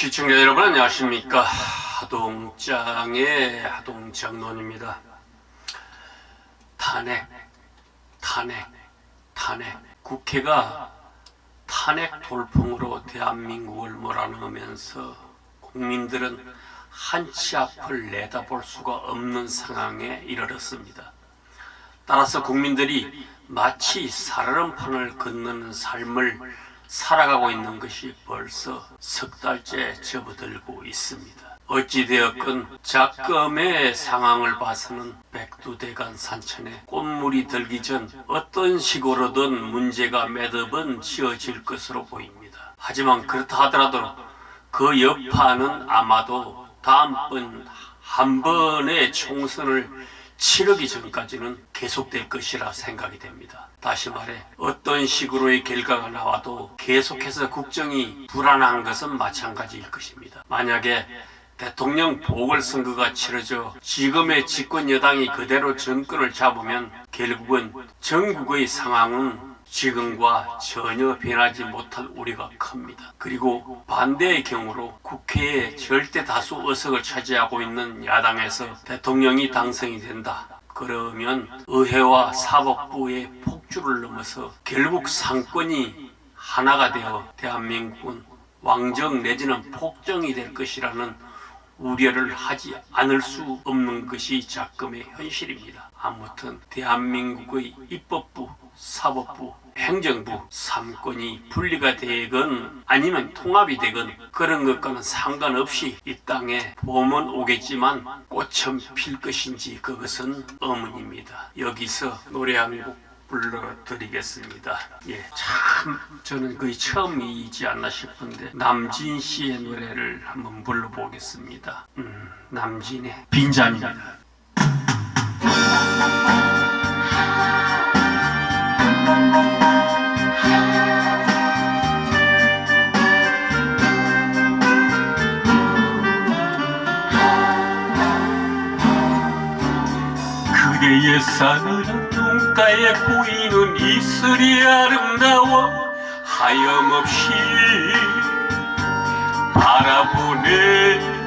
시청자 여러분 안녕하십니까. 하동장의 하동장론입니다. 탄핵. 국회가 탄핵 돌풍으로 대한민국을 몰아넣으면서 국민들은 한치 앞을 내다볼 수가 없는 상황에 이르렀습니다. 따라서 국민들이 마치 살얼음판을 걷는 삶을 살아가고 있는 것이 벌써 석 달째 접어들고 있습니다. 어찌되었건 작금의 상황을 봐서는 백두대간 산천에 꽃물이 들기 전 어떤 식으로든 문제가 매듭은 지어질 것으로 보입니다. 하지만 그렇다 하더라도 그 여파는 아마도 다음번 한 번의 총선을 치르기 전까지는 계속될 것이라 생각이 됩니다. 다시 말해 어떤 식으로의 결과가 나와도 계속해서 국정이 불안한 것은 마찬가지일 것입니다. 만약에 대통령 보궐선거가 치러져 지금의 집권 여당이 그대로 정권을 잡으면 결국은 전국의 상황은 지금과 전혀 변하지 못할 우려가 큽니다. 그리고 반대의 경우로 국회에 절대 다수 의석을 차지하고 있는 야당에서 대통령이 당선이 된다. 그러면 의회와 사법부의 폭주를 넘어서 결국 상권이 하나가 되어 대한민국은 왕정 내지는 폭정이 될 것이라는 우려를 하지 않을 수 없는 것이 작금의 현실입니다. 아무튼 대한민국의 입법부, 사법부, 행정부 3권이 분리가 되건 아니면 통합이 되건 그런 것과는 상관없이 이 땅에 봄은 오겠지만 꽃은 필 것인지 그것은 의문입니다. 여기서 노래 한 곡 불러드리겠습니다. 참 저는 거의 처음이지 않나 싶은데 남진 씨의 노래를 한번 불러보겠습니다. 남진의 빈잔입니다. 그대의 싸늘한 눈가에 보이는 이슬이 아름다워 하염없이 바라보네.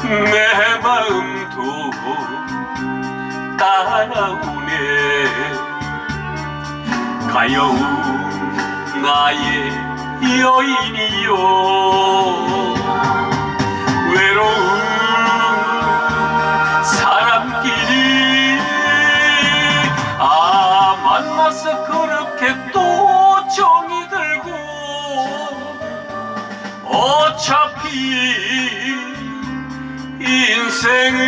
내 마음도 따라오네. 가여운 나의 여인이여 외로운 사람끼리 만나서 그렇게 또 정이 들고 어차피 인생은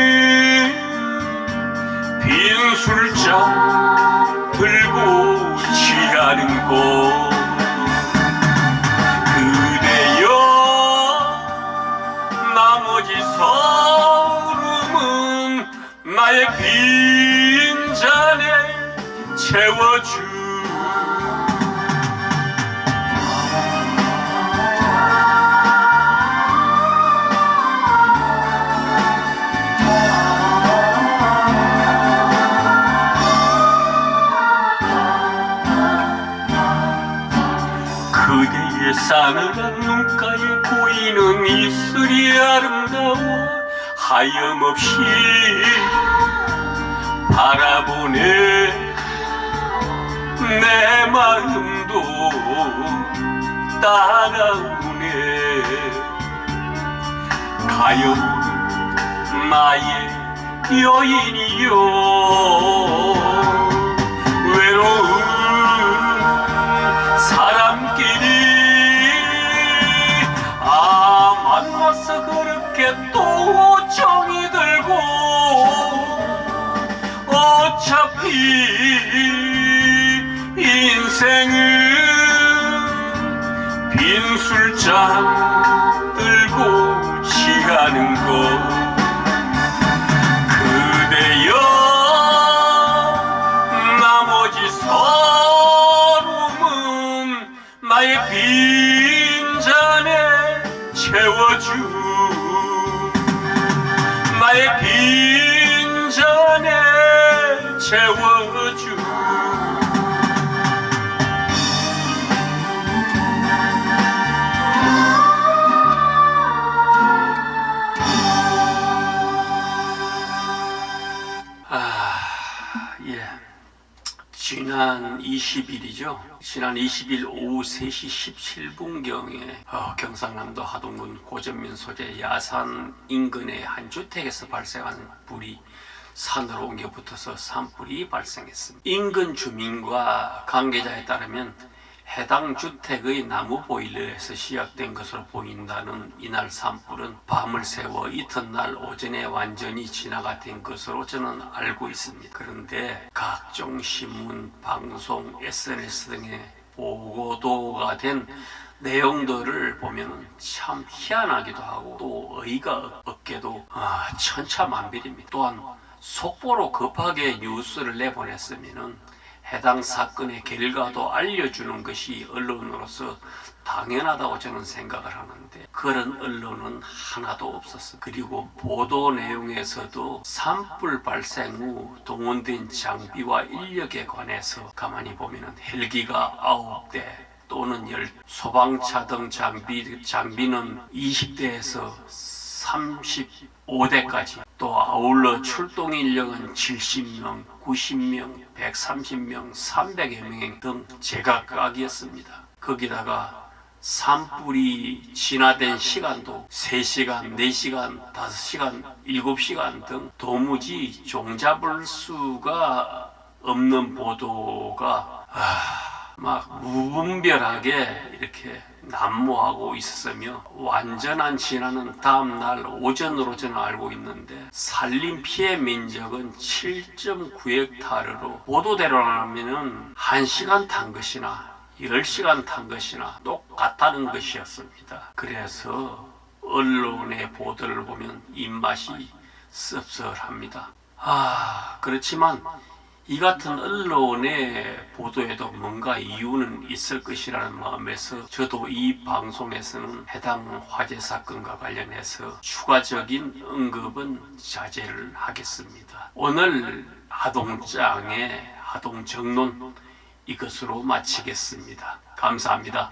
빈 술잔 들고 취하는 것. 그대여 나머지 서름은 나의 빈잔에 채워주. 그대의 싸늘한 눈가에 보이는 이슬이 아름다워 하염없이 바라보네. 내 마음도 따라오네. 가여운 나의 여인이여 외로운 사람끼리 만나서 그렇게 또 정이 들고 어차피 인생은 빈 술잔 들고 취하는 것. 그대여 나머지 서름은 나의 빈잔에 채워주. 나의 빈잔에 채워주. 20일이죠. 지난 20일 오후 3시 17분경에 경상남도 하동군 고전면 소재 야산 인근의 한 주택에서 발생한 불이 산으로 옮겨 붙어서 산불이 발생했습니다. 인근 주민과 관계자에 따르면 해당 주택의 나무 보일러에서 시작된 것으로 보인다는 이날 산불은 밤을 새워 이튿날 오전에 완전히 진화가 된 것으로 저는 알고 있습니다. 그런데 각종 신문, 방송, SNS 등의 보고도가 된 내용들을 보면 참 희한하기도 하고 또 어이가 없게도 천차만별입니다. 또한 속보로 급하게 뉴스를 내보냈으면 해당 사건의 결과도 알려주는 것이 언론으로서 당연하다고 저는 생각을 하는데 그런 언론은 하나도 없었어요. 그리고 보도 내용에서도 산불 발생 후 동원된 장비와 인력에 관해서 가만히 보면 헬기가 9대 또는 소방차 등 장비는 20대에서 35대까지 또 아울러 출동 인력은 70명, 90명, 130명, 300여 명 등 제각각이었습니다. 거기다가 산불이 진화된 시간도 3시간, 4시간, 5시간, 7시간 등 도무지 종잡을 수가 없는 보도가 막 무분별하게 이렇게 난무하고 있었으며 완전한 진화는 다음날 오전으로 저는 알고 있는데 산림 피해 면적은 7.9헥타르로 보도대로라면 1시간 탄 것이나 10시간 탄 것이나 똑같다는 것이었습니다. 그래서 언론의 보도를 보면 입맛이 씁쓸합니다. 그렇지만 이 같은 언론의 보도에도 뭔가 이유는 있을 것이라는 마음에서 저도 이 방송에서는 해당 화재 사건과 관련해서 추가적인 언급은 자제를 하겠습니다. 오늘 하동장의 하동정론 이것으로 마치겠습니다. 감사합니다.